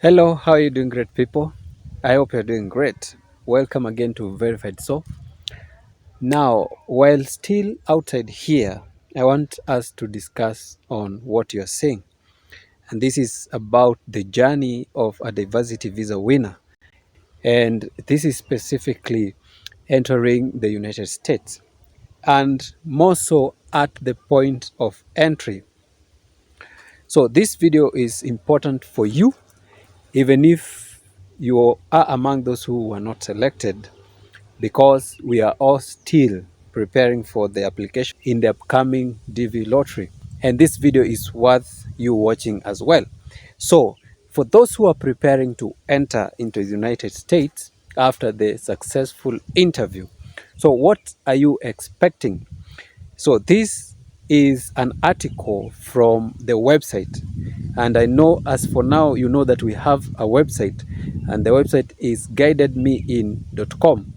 Hello, how are you doing, great people? I hope you're doing great. Welcome again to Verified So. Now, while still outside here, I want us to discuss on what you're saying. And this is about the journey of a diversity visa winner. And this is specifically entering the United States, and more so at the point of entry. So this video is important for you, even if you are among those who were not selected, because we are all still preparing for the application in the upcoming DV lottery. And this video is worth you watching as well. So, for those who are preparing to enter into the United States after the successful interview, so what are you expecting? So this is an article from the website, and I know as for now you know that we have a website, and the website is guidedmein.com.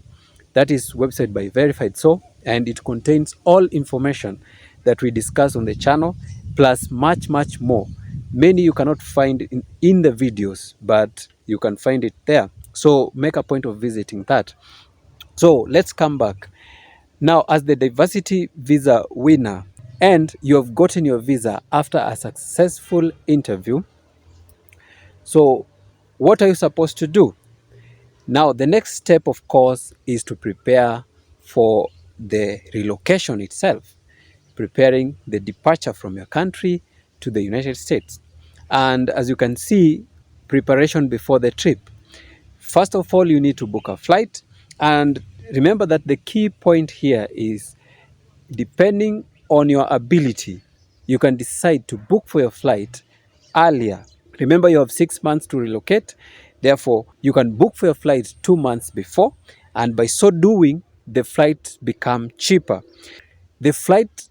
That is website by Verified So, and it contains all information that we discuss on the channel, plus much more. Many you cannot find in the videos, but you can find it there. So make a point of visiting that. So let's come back. Now, as the diversity visa winner, and you have gotten your visa after a successful interview, so what are you supposed to do? Now, the next step, of course, is to prepare for the relocation itself, preparing the departure from your country to the United States. And as you can see, preparation before the trip. First of all, you need to book a flight. And remember that the key point here is, depending on your ability, you can decide to book for your flight earlier. Remember, you have 6 months to relocate. Therefore, you can book for your flight 2 months before, and by so doing, the flights become cheaper. The flight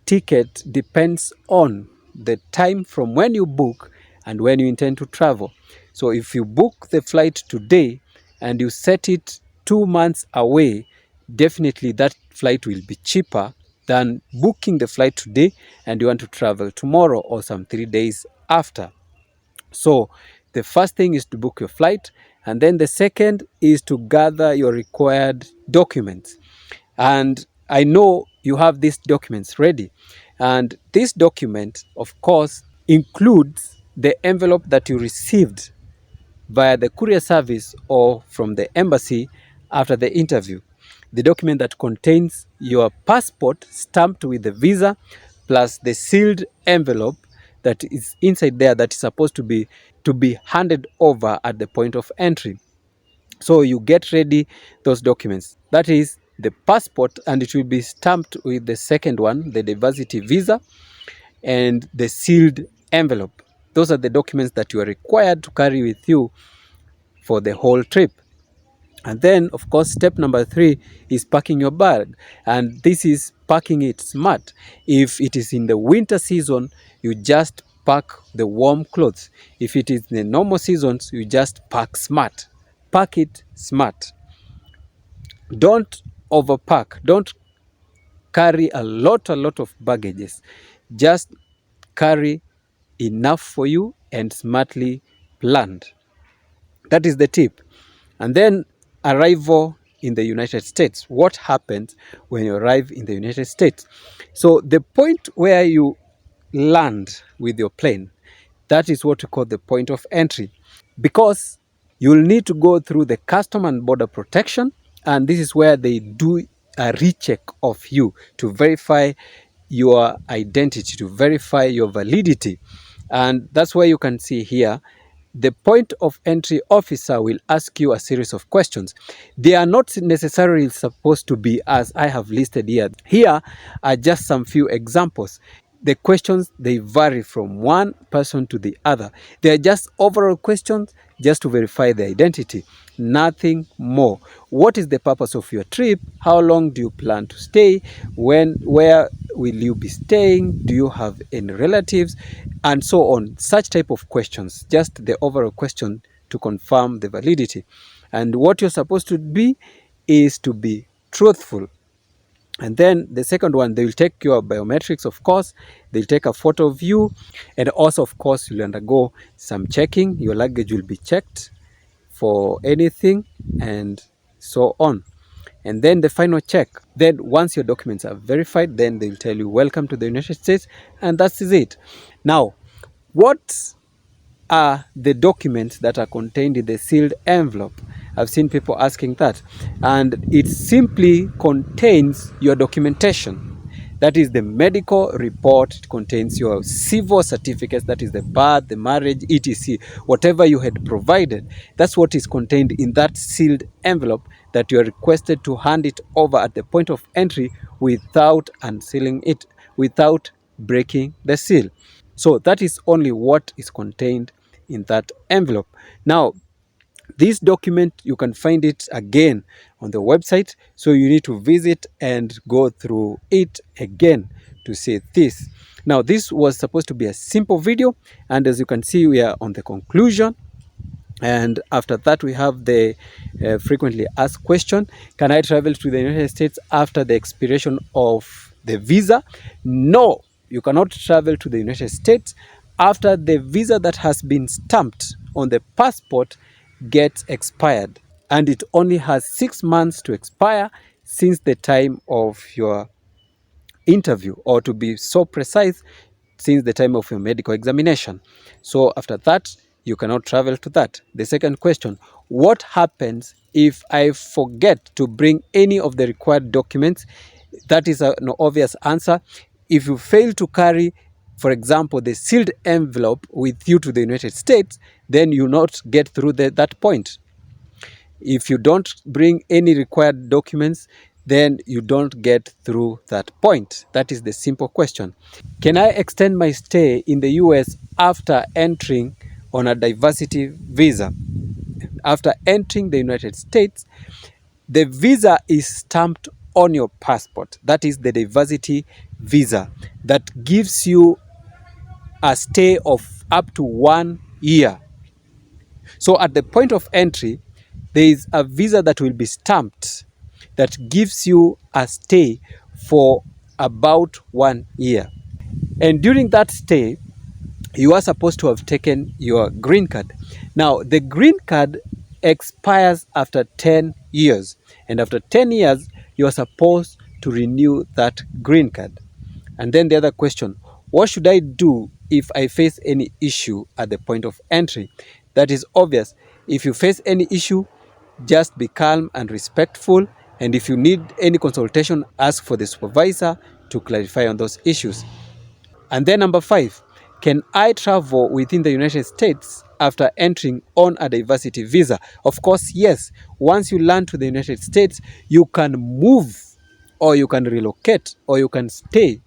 ticket depends on the time from when you book and when you intend to travel. So if you book the flight today and you set it 2 months away, definitely that flight will be cheaper than booking the flight today and you want to travel tomorrow or some 3 days after. So the first thing is to book your flight, and then the second is to gather your required documents. And I know you have these documents ready. And this document, of course, includes the envelope that you received via the courier service or from the embassy after the interview. The document that contains your passport stamped with the visa, plus the sealed envelope that is inside there, that is supposed to be handed over at the point of entry. So you get ready those documents. That is the passport, and it will be stamped with the second one, the diversity visa, and the sealed envelope. Those are the documents that you are required to carry with you for the whole trip. And then, of course, step number 3 is packing your bag. And this is packing it smart. If it is in the winter season, you just pack the warm clothes. If it is the normal seasons, you just pack smart. Pack it smart. Don't overpack. Don't carry a lot of baggages. Just carry enough for you and smartly planned. That is the tip. And then arrival in the United States. What happens when you arrive in the United States? So the point where you land with your plane, that is what we call the point of entry, because you'll need to go through the custom and border protection, and this is where they do a recheck of you to verify your identity, to verify your validity. And that's why you can see here, the point of entry officer will ask you a series of questions. They are not necessarily supposed to be as I have listed here. Here are just some few examples. The questions, they vary from one person to the other. They are just overall questions just to verify the identity, nothing more. What is the purpose of your trip? How long do you plan to stay? Where will you be staying? Do you have any relatives? And so on. Such type of questions, just the overall question to confirm the validity. And what you're supposed to be is to be truthful. And then the second one, they will take your biometrics, of course. They'll take a photo of you. And also, of course, you'll undergo some checking. Your luggage will be checked for anything and so on. And then the final check. Then once your documents are verified, then they will tell you, welcome to the United States. And that is it. Now, what are the documents that are contained in the sealed envelope? I've seen people asking that. And it simply contains your documentation. That is the medical report. It contains your civil certificates, that is the birth, the marriage, etc. Whatever you had provided, that's what is contained in that sealed envelope that you are requested to hand it over at the point of entry without unsealing it, without breaking the seal. So that is only what is contained in that envelope. Now, this document, you can find it again on the website. So you need to visit and go through it again to see this. Now, this was supposed to be a simple video. And as you can see, we are on the conclusion. And after that, we have the frequently asked question. Can I travel to the United States after the expiration of the visa? No, you cannot travel to the United States after the visa that has been stamped on the passport gets expired. And it only has 6 months to expire since the time of your interview, or to be so precise, since the time of your medical examination. So after that, you cannot travel to that. The second question, what happens if I forget to bring any of the required documents? That is an obvious answer. If you fail to carry, for example, the sealed envelope with you to the United States, then you not get through that point. If you don't bring any required documents, then you don't get through that point. That is the simple question. Can I extend my stay in the US after entering on a diversity visa? After entering the United States, the visa is stamped on your passport. That is the diversity visa that gives you a stay of up to 1 year. So at the point of entry, there is a visa that will be stamped that gives you a stay for about 1 year. And during that stay, you are supposed to have taken your green card. Now, the green card expires after 10 years. And after 10 years, you are supposed to renew that green card. And then the other question, what should I do if I face any issue at the point of entry? That is obvious. If you face any issue, just be calm and respectful. And if you need any consultation, ask for the supervisor to clarify on those issues. And then number 5, can I travel within the United States after entering on a diversity visa? Of course, yes. Once you land to the United States, you can move, or you can relocate, or you can stay,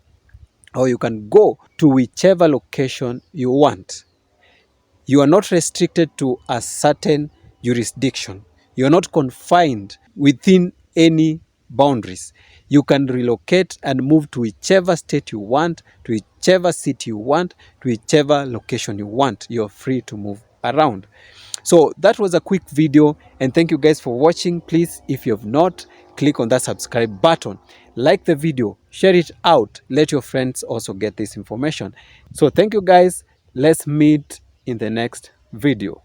or you can go to whichever location you want. You are not restricted to a certain jurisdiction. You are not confined within any boundaries. You can relocate and move to whichever state you want, to whichever city you want, to whichever location you want. You're free to move around. So that was a quick video, and thank you guys for watching. Please, if you have not, click on that subscribe button, like the video, share it out, let your friends also get this information. So thank you guys. Let's meet in the next video.